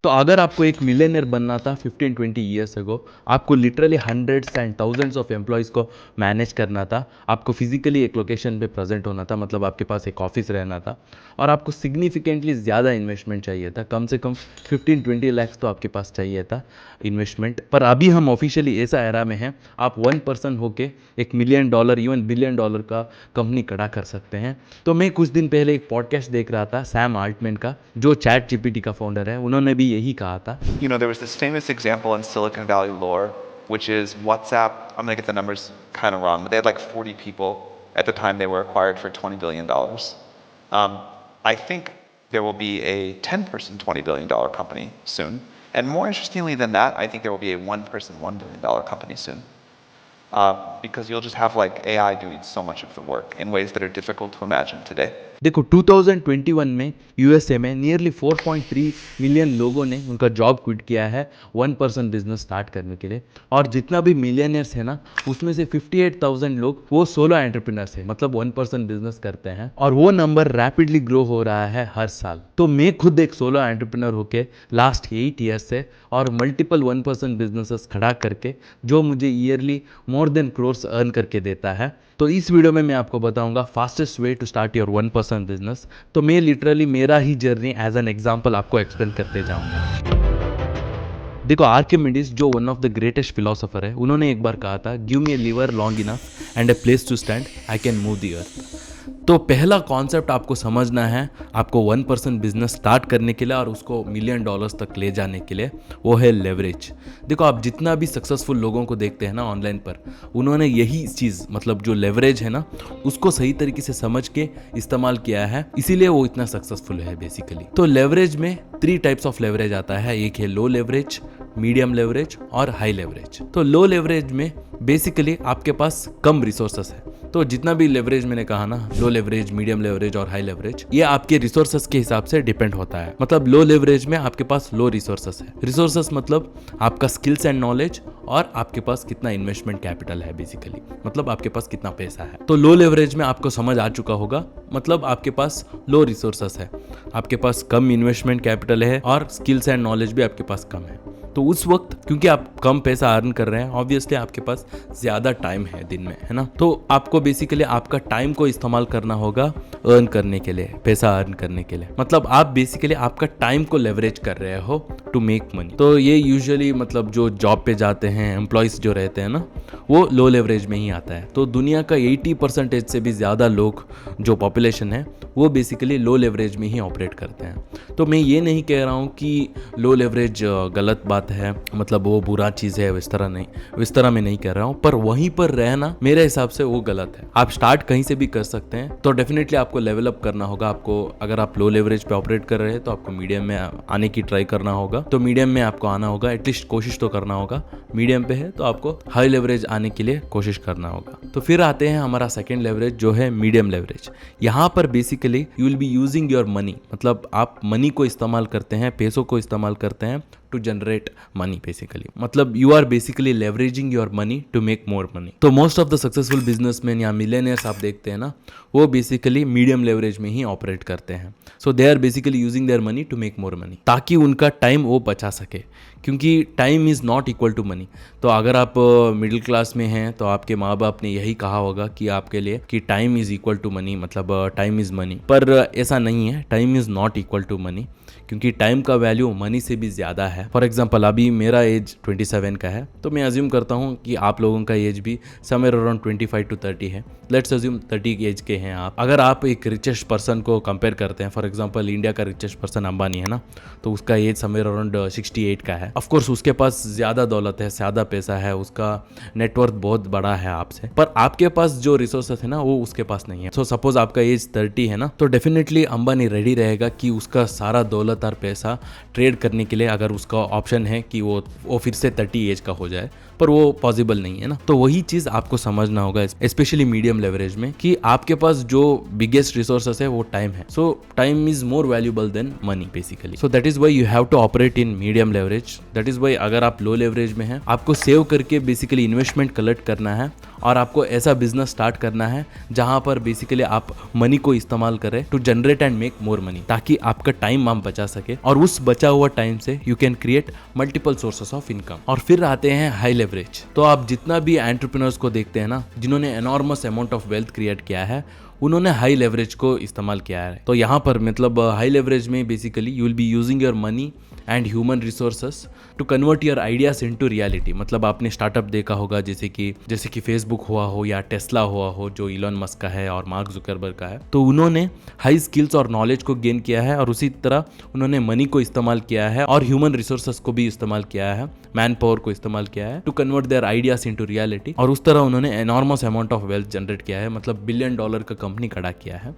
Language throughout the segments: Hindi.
तो अगर आपको एक मिलियनर बनना था 15-20 ईयर्स अगो, आपको literally hundreds and thousands of employees को मैनेज करना था, आपको फिजिकली एक लोकेशन पे प्रेजेंट होना था, मतलब आपके पास एक ऑफिस रहना था, और आपको सिग्निफिकेंटली ज़्यादा इन्वेस्टमेंट चाहिए था, कम से कम 15-20 लैक्स तो आपके पास चाहिए था इन्वेस्टमेंट। पर अभी हम ऑफिशियली ऐसा एरा में हैं, आप 1% होके $1 मिलियन इवन $1 बिलियन का कंपनी खड़ा कर सकते हैं। तो मैं कुछ दिन पहले एक पॉडकास्ट देख रहा था सैम आल्टमैन का, जो चैट जीपीटी का फाउंडर है, उन्होंने भी यही कहा था। There was this famous example in Silicon Valley lore, which is WhatsApp. I'm going to get the numbers kind of wrong, but they had like 40 people at the time they were acquired for $20 billion. I think there will be a 10-person $20 billion company soon. And more interestingly than that, I think there will be a one-person $1 billion company soon. Because you'll just have like AI doing so much of the work in ways that are difficult to imagine today. देखो 2021 में यूएसए में नियरली 4.3 मिलियन लोगों ने उनका जॉब क्विट किया है 1% बिजनेस स्टार्ट करने के लिए, और जितना भी मिलियनर्स है ना, उसमें से 58,000 लोग वो सोलो एंटरप्रेन्योर्स है, मतलब 1% बिजनेस करते हैं, और वो नंबर रैपिडली ग्रो हो रहा है हर साल। तो मैं खुद एक सोलो एंटरप्रेन्योर होके लास्ट 8 ईयर्स से और मल्टीपल 1% बिजनेसेस खड़ा करके, जो मुझे yearly more than crores earn करके देता है। तो इस वीडियो में मैं आपको बताऊंगा fastest way to start your 1% business. तो मैं लिटरली मेरा ही जर्नी एज एन एग्जांपल आपको एक्सप्लेन करते जाऊंगा। देखो आर्किमिडीज, जो one of the greatest philosopher है, उन्होंने एक बार कहा था, give me a lever long enough and a place to stand, I can move the earth. तो पहला कॉन्सेप्ट आपको समझना है, आपको 1% बिजनेस स्टार्ट करने के लिए और उसको $1 मिलियन तक ले जाने के लिए, वो है लेवरेज। देखो आप जितना भी सक्सेसफुल लोगों को देखते हैं ना ऑनलाइन पर, उन्होंने यही चीज़, मतलब जो लेवरेज है ना, उसको सही तरीके से समझ के इस्तेमाल किया है, इसीलिए वो इतना सक्सेसफुल है बेसिकली। तो लेवरेज में 3 टाइप्स ऑफ लेवरेज आता है, एक है लो लेवरेज, मीडियम लेवरेज और हाई लेवरेज। तो लो लेवरेज में बेसिकली आपके पास कम रिसोर्सेस है। तो जितना भी लेवरेज मैंने कहा ना, लो लेवरेज, मीडियम लेवरेज और हाई लेवरेज, ये आपके रिसोर्सेस के हिसाब से डिपेंड होता है। मतलब लो लेवरेज में आपके पास लो रिसोर्सेस है। रिसोर्सेस मतलब आपका स्किल्स एंड नॉलेज और आपके पास कितना इन्वेस्टमेंट कैपिटल है बेसिकली, मतलब आपके पास कितना पैसा है। तो लो लेवरेज में आपको समझ आ चुका होगा, मतलब आपके पास लो रिसोर्सेस है, आपके पास कम इन्वेस्टमेंट कैपिटल है और स्किल्स एंड नॉलेज भी आपके पास कम है। तो उस वक्त क्योंकि आप कम पैसा अर्न कर रहे हैं, ऑब्वियसली आपके पास ज़्यादा टाइम है दिन में, है ना। तो आपको बेसिकली आपका टाइम को इस्तेमाल करना होगा अर्न करने के लिए, पैसा अर्न करने के लिए। मतलब आप बेसिकली आपका टाइम को लेवरेज कर रहे हो टू मेक मनी। तो ये यूजुअली मतलब जो जॉब पे जाते हैं एम्प्लॉयज़ जो रहते हैं ना, वो लो लेवरेज में ही आता है। तो दुनिया का 80% से भी ज़्यादा लोग, जो पॉपुलेशन है, वो बेसिकली लो लेवरेज में ही ऑपरेट करते हैं। तो मैं ये नहीं कह रहा हूँ कि लो लेवरेज गलत बात है, मतलब वो बुरा चीज़ है, इस तरह मैं नहीं कह रहा हूँ, पर वहीं पर रहना मेरे हिसाब से वो गलत है। आप स्टार्ट कहीं से भी कर सकते हैं, तो डेफिनेटली आपको लेवल अप करना होगा। आपको अगर आप लो लेवरेज पे ऑपरेट कर रहे हैं तो आपको मीडियम में आने की ट्राई करना होगा। तो मीडियम में आपको आना होगा, एटलीस्ट कोशिश तो करना होगा। मीडियम पे है तो आपको हाई लेवरेज आने के लिए कोशिश करना होगा। तो फिर आते हैं हमारा सेकेंड लेवरेज, जो है मीडियम लेवरेज। यहाँ पर basically you will be using your money, मतलब आप मनी को इस्तेमाल करते हैं, पैसों को इस्तेमाल करते हैं टू जनरेट मनी बेसिकली। मतलब you are basically leveraging your money to make more money. तो most of the successful businessman या मिलियनियर्स आप देखते हैं ना, वो बेसिकली मीडियम लेवरेज में ही ऑपरेट करते हैं। So they are basically using their money to make more money, ताकि उनका टाइम वो बचा सके, क्योंकि time is not equal to money. तो अगर आप मिडिल क्लास में हैं तो आपके माँ बाप ने यही कहा होगा कि आपके लिए कि time is equal to money, मतलब टाइम इज़ मनी। पर ऐसा नहीं है, time is not equal to money, क्योंकि टाइम का वैल्यू मनी से भी ज़्यादा है। फॉर एग्जांपल अभी मेरा एज 27 का है, तो मैं अज्यूम करता हूँ कि आप लोगों का एज भी समवेयर अराउंड 25 to 30 है। लेट्स अज्यूम 30 एज के हैं आप। अगर आप एक रिचेस्ट पर्सन को कंपेयर करते हैं, फॉर एग्जांपल इंडिया का रिचेस्ट पर्सन अंबानी है ना, तो उसका एज समवेयर अराउंड 68 का है। ऑफकोर्स उसके पास ज़्यादा दौलत है, ज़्यादा पैसा है, उसका नेटवर्थ बहुत बड़ा है आपसे, पर आपके पास जो रिसोर्सेस है ना, वो उसके पास नहीं है। सो सपोज आपका एज 30 है ना, तो डेफिनेटली अंबानी रेडी रहेगा कि उसका सारा दौलत और पैसा ट्रेड करने के लिए, अगर उसका ऑप्शन है कि वो फिर से 30 एज का हो जाए, पर वो पॉसिबल नहीं है ना। तो वही चीज़ आपको समझना होगा, स्पेशली मीडियम लेवरेज में, कि आपके पास जो बिगेस्ट रिसोर्सेस है वो टाइम है। So time is more valuable than money basically. So that is why you have to operate in medium leverage, that is why अगर आप लो लेवरेज में हैं, आपको सेव करके बेसिकली इन्वेस्टमेंट कलेक्ट करना है और आपको ऐसा बिजनेस स्टार्ट करना है जहां पर बेसिकली आप मनी को इस्तेमाल करें to generate and make more money, ताकि आपका टाइम आप बचा सके और उस बचा हुआ टाइम से you can create multiple sources of income. और फिर आते हैं हाई लेवरेज। तो आप जितना भी एंटरप्रेन्योर्स को देखते हैं ना, जिन्होंने enormous amount of wealth create किया है, उन्होंने हाई लेवरेज को इस्तेमाल किया है। तो यहाँ पर मतलब हाई लेवरेज में basically you will be using your money and human resources to convert your ideas into reality. मतलब आपने स्टार्टअप देखा होगा जैसे कि फेसबुक हुआ हो या टेस्ला हुआ हो जो इलॉन मस्क का है और मार्क जुकरबर्ग का है। तो उन्होंने हाई स्किल्स और नॉलेज को गेन किया है और उसी तरह उन्होंने मनी को इस्तेमाल किया है और ह्यूमन रिसोर्सेस को भी इस्तेमाल किया है, मैन पावर को इस्तेमाल किया है to convert their ideas into reality. और उस तरह उन्होंने enormous amount of wealth generate किया है, मतलब $1 बिलियन का कंपनी खड़ा किया है।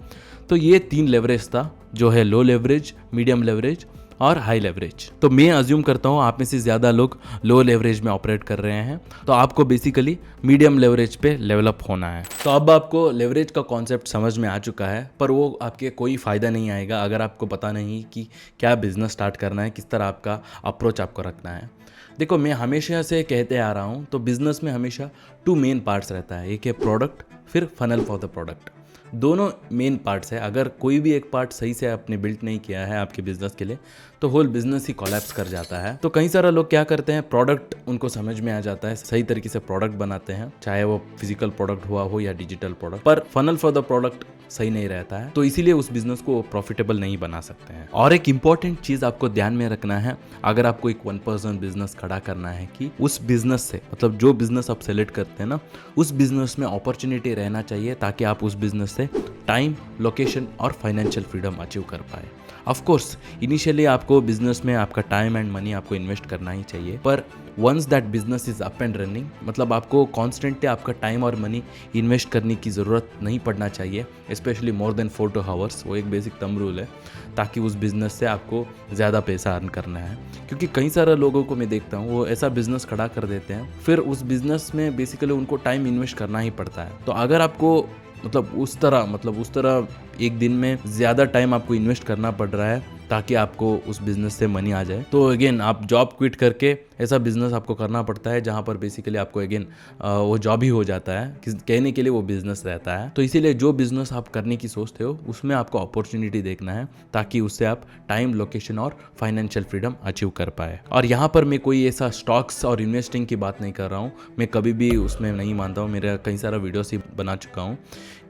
तो ये 3 लेवरेज था, जो है लो लेवरेज, मीडियम लेवरेज और हाई लेवरेज। तो मैं अज्यूम करता हूँ आप में से ज़्यादा लोग लो लेवरेज में ऑपरेट कर रहे हैं, तो आपको बेसिकली मीडियम लेवरेज पे डेवलप होना है। तो अब आपको लेवरेज का कॉन्सेप्ट समझ में आ चुका है, पर वो आपके कोई फ़ायदा नहीं आएगा अगर आपको पता नहीं कि क्या बिजनेस स्टार्ट करना है, किस तरह आपका अप्रोच आपको रखना है। देखो, मैं हमेशा से कहते आ रहा हूँ, तो बिजनेस में हमेशा 2 मेन पार्ट्स रहता है, एक है प्रोडक्ट, फिर फनल फॉर द प्रोडक्ट। दोनों मेन पार्ट्स है। अगर कोई भी एक पार्ट सही से आपने बिल्ड नहीं किया है आपके बिजनेस के लिए, तो होल बिजनेस ही कोलैप्स कर जाता है। तो कई सारे लोग क्या करते हैं, प्रोडक्ट उनको समझ में आ जाता है, सही तरीके से प्रोडक्ट बनाते हैं, चाहे वो फिजिकल प्रोडक्ट हुआ हो या डिजिटल प्रोडक्ट, पर फनल फॉर द प्रोडक्ट सही नहीं रहता है, तो इसीलिए उस बिजनेस को प्रॉफिटेबल नहीं बना सकते हैं। और एक इंपॉर्टेंट चीज आपको ध्यान में रखना है अगर आपको एक 1 पर्सन बिजनेस खड़ा करना है, कि उस बिजनेस से, मतलब जो बिजनेस आप सेलेक्ट करते हैं ना, उस बिजनेस में अपॉर्चुनिटी रहना चाहिए ताकि आप उस बिजनेस से टाइम, लोकेशन और फाइनेंशियल फ्रीडम अचीव कर पाए। ऑफ कोर्स इनिशियली आपको बिजनेस में आपका टाइम एंड मनी आपको इन्वेस्ट करना ही चाहिए, पर once that business is up and running, मतलब आपको कॉन्स्टेंटली आपका टाइम और मनी इन्वेस्ट करने की ज़रूरत नहीं पड़ना चाहिए, specially more than 4 to 5 hours। वो एक बेसिक थंब रूल है, ताकि उस बिज़नेस से आपको ज़्यादा पैसा अर्न करना है। क्योंकि कई सारे लोगों को मैं देखता हूँ, वो ऐसा बिजनेस खड़ा कर देते हैं, फिर उस बिज़नेस में बेसिकली उनको टाइम इन्वेस्ट करना ही पड़ता है। तो अगर आपको मतलब उस तरह एक दिन में ज़्यादा टाइम आपको इन्वेस्ट करना पड़ रहा है ताकि आपको उस बिज़नेस से मनी आ जाए, तो अगेन आप जॉब क्विट करके ऐसा बिज़नेस आपको करना पड़ता है जहाँ पर बेसिकली आपको अगेन वो जॉब ही हो जाता है, कहने के लिए वो बिज़नेस रहता है। तो इसीलिए जो बिज़नेस आप करने की सोचते हो उसमें आपको अपॉर्चुनिटी देखना है, ताकि उससे आप टाइम, लोकेशन और फाइनेंशियल फ्रीडम अचीव कर पाए। और यहाँ पर मैं कोई ऐसा स्टॉक्स और इन्वेस्टिंग की बात नहीं कर रहा हूँ, मैं कभी भी उसमें नहीं मानता हूँ, मेरा कई सारा वीडियोस ही बना चुका हूँ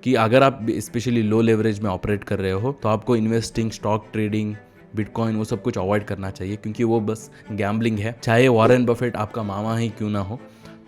कि अगर आप स्पेशली लो लेवरेज में ऑपरेट कर रहे हो तो आपको इन्वेस्टिंग, स्टॉक ट्रेडिंग, बिटकॉइन, वो सब कुछ अवॉइड करना चाहिए, क्योंकि वो बस गैम्बलिंग है। चाहे वॉरेन बफेट आपका मामा ही क्यों ना हो,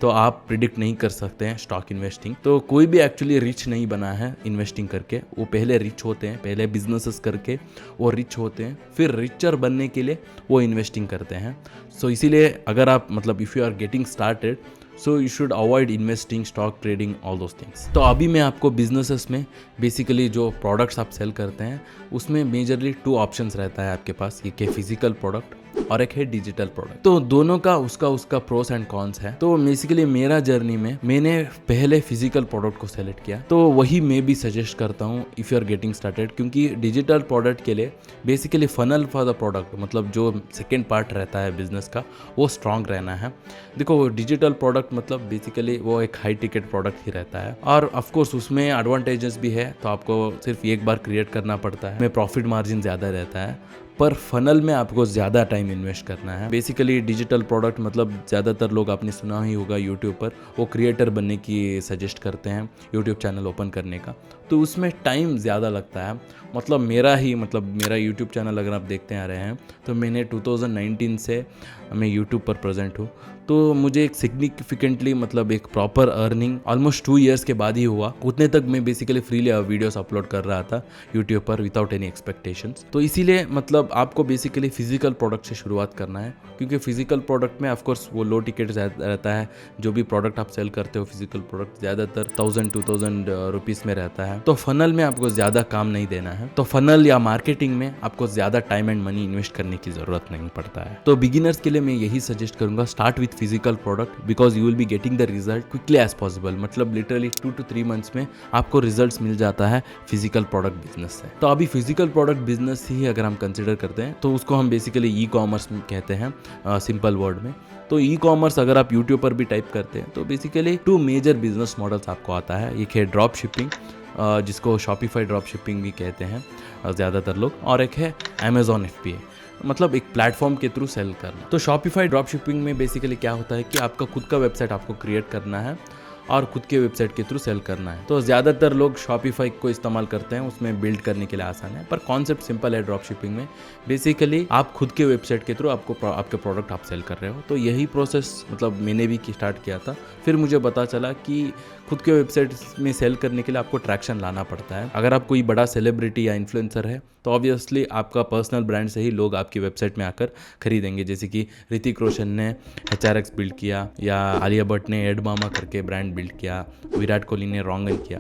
तो आप प्रिडिक्ट नहीं कर सकते हैं स्टॉक इन्वेस्टिंग। तो कोई भी एक्चुअली रिच नहीं बना है इन्वेस्टिंग करके, वो पहले रिच होते हैं, पहले बिजनेसेस करके वो रिच होते हैं, फिर रिचर बनने के लिए वो इन्वेस्टिंग करते हैं। सो इसीलिए अगर आप मतलब if you are getting started, so you should avoid investing, stock trading, all those things. तो अभी मैं आपको बिजनेसेस में बेसिकली जो प्रोडक्ट्स आप सेल करते हैं उसमें मेजरली 2 ऑप्शंस रहता है आपके पास, एक है फिजिकल प्रोडक्ट और एक है डिजिटल प्रोडक्ट। तो दोनों का उसका प्रोस एंड कॉन्स है। तो बेसिकली मेरा जर्नी में मैंने पहले फिजिकल प्रोडक्ट को सेलेक्ट किया, तो वही मैं भी सजेस्ट करता हूँ if you are getting started, क्योंकि डिजिटल प्रोडक्ट के लिए basically funnel for the product, मतलब जो सेकेंड पार्ट रहता है बिजनेस का, वो स्ट्रांग रहना है। देखो, डिजिटल प्रोडक्ट मतलब बेसिकली वो एक हाई टिकट प्रोडक्ट ही रहता है, और ऑफकोर्स उसमें एडवांटेजेस भी है। तो आपको सिर्फ एक बार क्रिएट करना पड़ता है, में प्रॉफिट मार्जिन ज़्यादा रहता है, पर फनल में आपको ज़्यादा टाइम इन्वेस्ट करना है। बेसिकली डिजिटल प्रोडक्ट मतलब ज़्यादातर लोग आपने सुना ही होगा यूट्यूब पर, वो क्रिएटर बनने की सजेस्ट करते हैं, यूट्यूब चैनल ओपन करने का, तो उसमें टाइम ज़्यादा लगता है। मतलब मेरा यूट्यूब चैनल अगर आप देखते आ रहे हैं, तो मैंने 2019 से मैं यूट्यूब पर प्रेजेंट हूँ, तो मुझे एक सिग्निफिकेंटली मतलब एक प्रॉपर अर्निंग ऑलमोस्ट 2 years के बाद ही हुआ। उतने तक मैं बेसिकली फ्रीली वीडियोस अपलोड कर रहा था यूट्यूब पर विदाउट एनी एक्सपेक्टेशंस। तो इसीलिए मतलब आपको बेसिकली फिजिकल प्रोडक्ट से शुरुआत करना है, क्योंकि फिजिकल प्रोडक्ट में ऑफकोर्स वो लो टिकट रहता है। जो भी प्रोडक्ट आप सेल करते हो फिजिकल प्रोडक्ट, ज़्यादातर 1000-2000 रुपीज़ में रहता है। तो फनल में आपको ज़्यादा काम नहीं देना है, तो फनल या मार्केटिंग में आपको ज़्यादा टाइम एंड मनी इन्वेस्ट करने की ज़रूरत नहीं पड़ता है। तो बिगिनर्स के लिए मैं यही सजेस्ट करूँगा, start with physical product, because you will be getting the result quickly as possible. मतलब लिटरली 2 to 3 months में आपको रिजल्ट्स मिल जाता है फिजिकल प्रोडक्ट बिजनेस से। तो अभी फिजिकल प्रोडक्ट बिजनेस ही अगर हम कंसिडर कंसिडर करते हैं तो उसको हम बेसिकली ई कॉमर्स कहते हैं सिंपल वर्ड में। तो ई कॉमर्स अगर आप यूट्यूब पर भी टाइप करते हैं तो बेसिकली 2 मेजर बिजनेस मॉडल्स आपको आता है। एक है ड्रॉप शिपिंग, जिसको शॉपिफाई ड्रॉप शिपिंग भी कहते हैं ज़्यादातर लोग, और एक है अमेजॉन FBA, मतलब एक प्लेटफॉर्म के थ्रू सेल करना। तो शॉपिफाई ड्रॉप शिपिंग में बेसिकली क्या होता है कि आपका खुद का वेबसाइट आपको क्रिएट करना है और खुद के वेबसाइट के थ्रू सेल करना है। तो ज़्यादातर लोग शॉपिफाई को इस्तेमाल करते हैं, उसमें बिल्ड करने के लिए आसान है, पर कॉन्सेप्ट सिंपल है ड्रॉप शिपिंग में। बेसिकली आप खुद के वेबसाइट के थ्रू आपके प्रोडक्ट आप सेल कर रहे हो। तो यही प्रोसेस मतलब मैंने भी स्टार्ट किया था। फिर मुझे पता चला कि खुद के वेबसाइट में सेल करने के लिए आपको ट्रैक्शन लाना पड़ता है। अगर आप कोई बड़ा सेलिब्रिटी या इन्फ्लुएंसर है तो ऑब्वियसली आपका पर्सनल ब्रांड से ही लोग आपकी वेबसाइट में आकर खरीदेंगे। जैसे कि ऋतिक रोशन ने HRX बिल्ड किया, या आलिया भट्ट ने एड मामा करके ब्रांड बिल्ड किया, विराट कोहली ने रॉन्गन किया,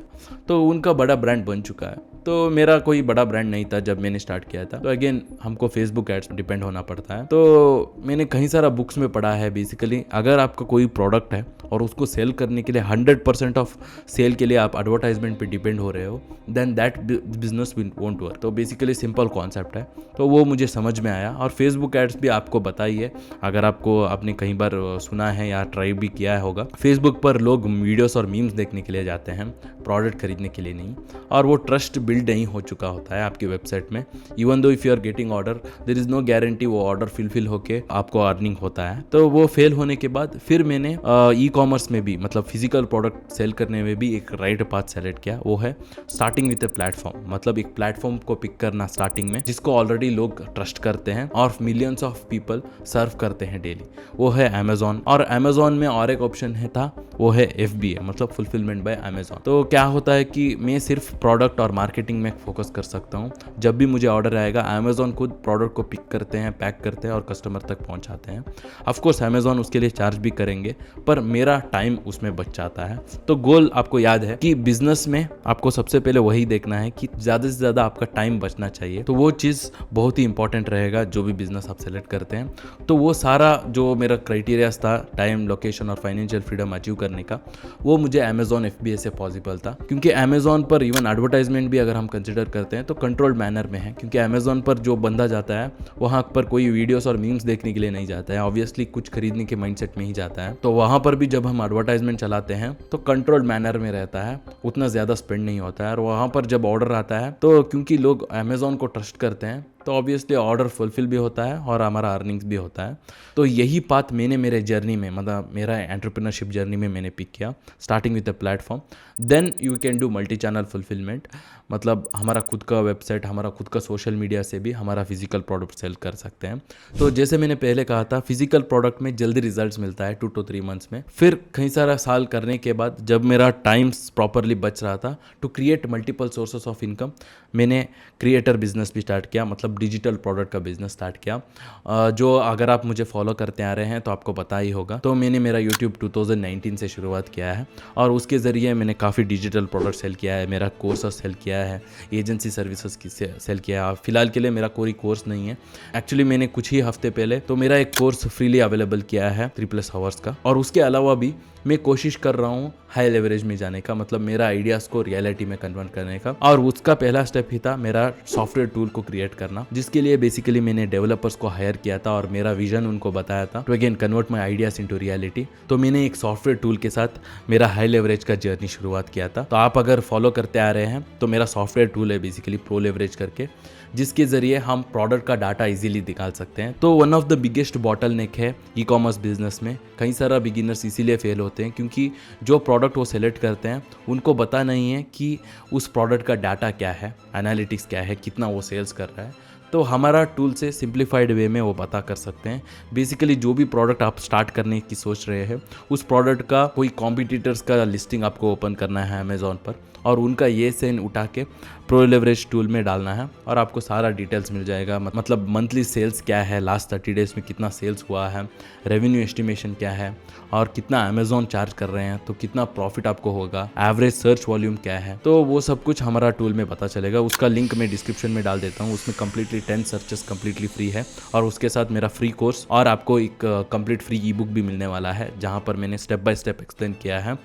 तो उनका बड़ा ब्रांड बन चुका है। तो मेरा कोई बड़ा ब्रांड नहीं था जब मैंने स्टार्ट किया था। तो अगेन हमको फेसबुक एड्स पर डिपेंड होना पड़ता है। तो मैंने कहीं सारा बुक्स में पढ़ा है बेसिकली अगर आपका कोई प्रोडक्ट है और उसको सेल करने के लिए 100% ऑफ सेल के लिए आप एडवर्टाइजमेंट पे डिपेंड हो रहे हो, then that business won't work. तो बेसिकली सिंपल कॉन्सेप्ट है। तो वो मुझे समझ में आया। और फेसबुक एड्स भी आपको बताइए, अगर आपने कहीं बार सुना है या ट्राई भी किया होगा, फेसबुक पर लोग वीडियोस और मीम्स देखने के लिए जाते हैं, प्रोडक्ट खरीदने के लिए नहीं। और वो ट्रस्ट बिल्ड नहीं हो चुका होता है आपकी वेबसाइट में। Even though if you are getting order, there is no guarantee वो ऑर्डर फिलफिल होके आपको अर्निंग होता है। तो वो फेल होने के बाद फिर मैंने ई कॉमर्स में भी मतलब फिजिकल प्रोडक्ट सेल करने में भी एक राइट पाथ सेलेक्ट किया। वो है स्टार्टिंग विद ए प्लेटफॉर्म, मतलब एक प्लेटफॉर्म को पिक करना स्टार्टिंग में जिसको ऑलरेडी लोग ट्रस्ट करते हैं और मिलियंस ऑफ पीपल सर्व करते हैं डेली। वो है अमेजॉन। और अमेजॉन में और एक ऑप्शन था, वो है FBA, मतलब फुलफिलमेंट बाय अमेजॉन। तो क्या होता है कि मैं सिर्फ प्रोडक्ट और मार्केटिंग में फोकस कर सकता हूँ। जब भी मुझे ऑर्डर आएगा अमेजॉन खुद प्रोडक्ट को पिक करते हैं, पैक करते हैं और कस्टमर तक पहुँचाते हैं। ऑफकोर्स अमेजॉन उसके लिए चार्ज भी करेंगे, पर मेरा टाइम उसमें बच जाता है। तो गोल आपको याद है कि बिजनेस में आपको सबसे पहले वही देखना है कि ज़्यादा से ज़्यादा आपका टाइम बचना चाहिए। तो वो चीज़ बहुत ही इंपॉर्टेंट रहेगा जो भी बिजनेस आप सेलेक्ट करते हैं। तो वो सारा जो मेरा क्राइटेरियाज था टाइम, लोकेशन और फाइनेंशियल फ्रीडम अचीव करने का, वो मुझे अमेजॉन FBA से पॉसिबल था। क्योंकि अमेजॉन पर इवन एडवर्टाइजमेंट भी अगर हम कंसिडर करते हैं तो कंट्रोल्ड मैनर में है। क्योंकि अमेजॉन पर जो बंदा जाता है वहाँ पर कोई वीडियोस और मीम्स देखने के लिए नहीं जाता है, ऑब्वियसली कुछ खरीदने के माइंडसेट में ही जाता है। तो वहाँ पर भी जब हम एडवर्टाइजमेंट चलाते हैं तो कंट्रोल्ड मैनर में रहता है, उतना ज़्यादा स्पेंड नहीं होता है। और वहाँ पर जब ऑर्डर आता है तो क्योंकि लोग अमेजॉन को ट्रस्ट करते हैं तो ऑब्वियसली ऑर्डर फुलफिल भी होता है और हमारा अर्निंग्स भी होता है। तो यही पाथ मैंने मेरे जर्नी में, मतलब मेरा एंटरप्रेन्योरशिप जर्नी में मैंने पिक किया, starting with a platform, then you can do multi channel fulfilment, मतलब हमारा खुद का वेबसाइट, हमारा खुद का सोशल मीडिया से भी हमारा फिजिकल प्रोडक्ट सेल कर सकते हैं। तो जैसे मैंने पहले कहा था, फिजिकल प्रोडक्ट में जल्दी रिजल्ट्स मिलता है 2 to 3 मंथ्स में। फिर कई सारा साल करने के बाद जब मेरा टाइम्स प्रॉपरली बच रहा था to create multiple sources of income, मैंने क्रिएटर बिजनेस भी स्टार्ट किया, मतलब डिजिटल प्रोडक्ट का बिजनेस स्टार्ट किया। जो अगर आप मुझे फॉलो करते आ रहे हैं तो आपको पता ही होगा। तो मैंने मेरा यूट्यूब 2019 से शुरुआत किया है और उसके ज़रिए मैंने काफ़ी डिजिटल प्रोडक्ट सेल किया है, मेरा कोर्स सेल किया है, एजेंसी सर्विसेज की सेल किया है। फिलहाल के लिए मेरा कोई कोर्स नहीं है। एक्चुअली मैंने कुछ ही हफ्ते पहले तो मेरा एक कोर्स फ्रीली अवेलेबल किया है 3+ आवर्स का। और उसके अलावा भी मैं कोशिश कर रहा हूँ हाई लेवरेज में जाने का, मतलब मेरा आइडियाज़ को रियलिटी में कन्वर्ट करने का। और उसका पहला स्टेप ही था मेरा सॉफ्टवेयर टूल को क्रिएट करना, जिसके लिए बेसिकली मैंने डेवलपर्स को हायर किया था और मेरा विजन उनको बताया था to again convert my ideas into reality. तो मैंने एक सॉफ्टवेयर टूल के साथ मेरा हाई लेवरेज का जर्नी शुरुआत किया था। तो आप अगर फॉलो करते आ रहे हैं तो मेरा सॉफ्टवेयर टूल है बेसिकली प्रो लेवरेज करके, जिसके ज़रिए हम प्रोडक्ट का डाटा इजीली निकाल सकते हैं। तो one of the biggest bottleneck है ई कॉमर्स बिजनेस में। कई सारा बिगिनर्स इसीलिए फेल होते हैं क्योंकि जो प्रोडक्ट वो सेलेक्ट करते हैं उनको पता नहीं है कि उस प्रोडक्ट का डाटा क्या है, एनालिटिक्स क्या है, कितना वो सेल्स कर रहा है। तो हमारा टूल से सिंप्लीफाइड वे में वो पता कर सकते हैं। बेसिकली जो भी प्रोडक्ट आप स्टार्ट करने की सोच रहे हैं उस प्रोडक्ट का कोई कॉम्पिटिटर्स का लिस्टिंग आपको ओपन करना है अमेजॉन पर और उनका ये सेन उठा के प्रो लेवरेज टूल में डालना है और आपको सारा डिटेल्स मिल जाएगा। मतलब मंथली सेल्स क्या है, लास्ट 30 डेज में कितना सेल्स हुआ है, रेवेन्यू एस्टिमेशन क्या है और कितना अमेजॉन चार्ज कर रहे हैं, तो कितना प्रॉफिट आपको होगा, एवरेज सर्च वॉल्यूम क्या है, तो वो सब कुछ हमारा टूल में पता चलेगा। उसका लिंक मैं डिस्क्रिप्शन में डाल देता हूँ। उसमें कम्प्लीटली 10 सर्चेस कम्प्लीटली फ्री है और उसके साथ मेरा फ्री कोर्स और आपको एक कंप्लीट फ्री ई बुक भी मिलने वाला है जहाँ पर मैंने स्टेप बाय स्टेप एक्सप्लेन किया है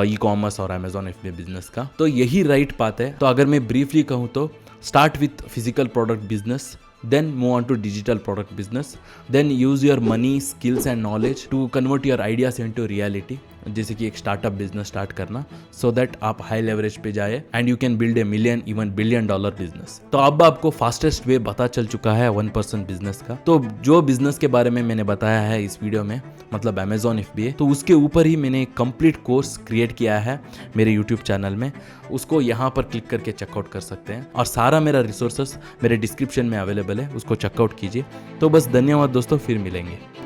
ई कॉमर्स और अमेजॉन FBA बिजनेस का। तो यही राइट पाथ है। तो अगर मैं ब्रीफली कहूँ तो start with physical product business, then move on to digital product business, then use your money, skills and knowledge to convert your ideas into reality, जैसे कि एक स्टार्टअप बिजनेस स्टार्ट करना, सो दैट आप हाई लेवरेज पे जाए and you can build a million even billion dollar business. तो अब आपको फास्टेस्ट वे पता चल चुका है 1% बिजनेस का। तो जो बिजनेस के बारे में मैंने बताया है इस वीडियो में, मतलब Amazon FBA, तो उसके ऊपर ही मैंने एक कंप्लीट कोर्स क्रिएट किया है मेरे यूट्यूब चैनल में, उसको यहाँ पर क्लिक करके चेकआउट कर सकते हैं और सारा मेरा रिसोर्सेस मेरे डिस्क्रिप्शन में अवेलेबल है, उसको चेकआउट कीजिए। तो बस धन्यवाद दोस्तों, फिर मिलेंगे।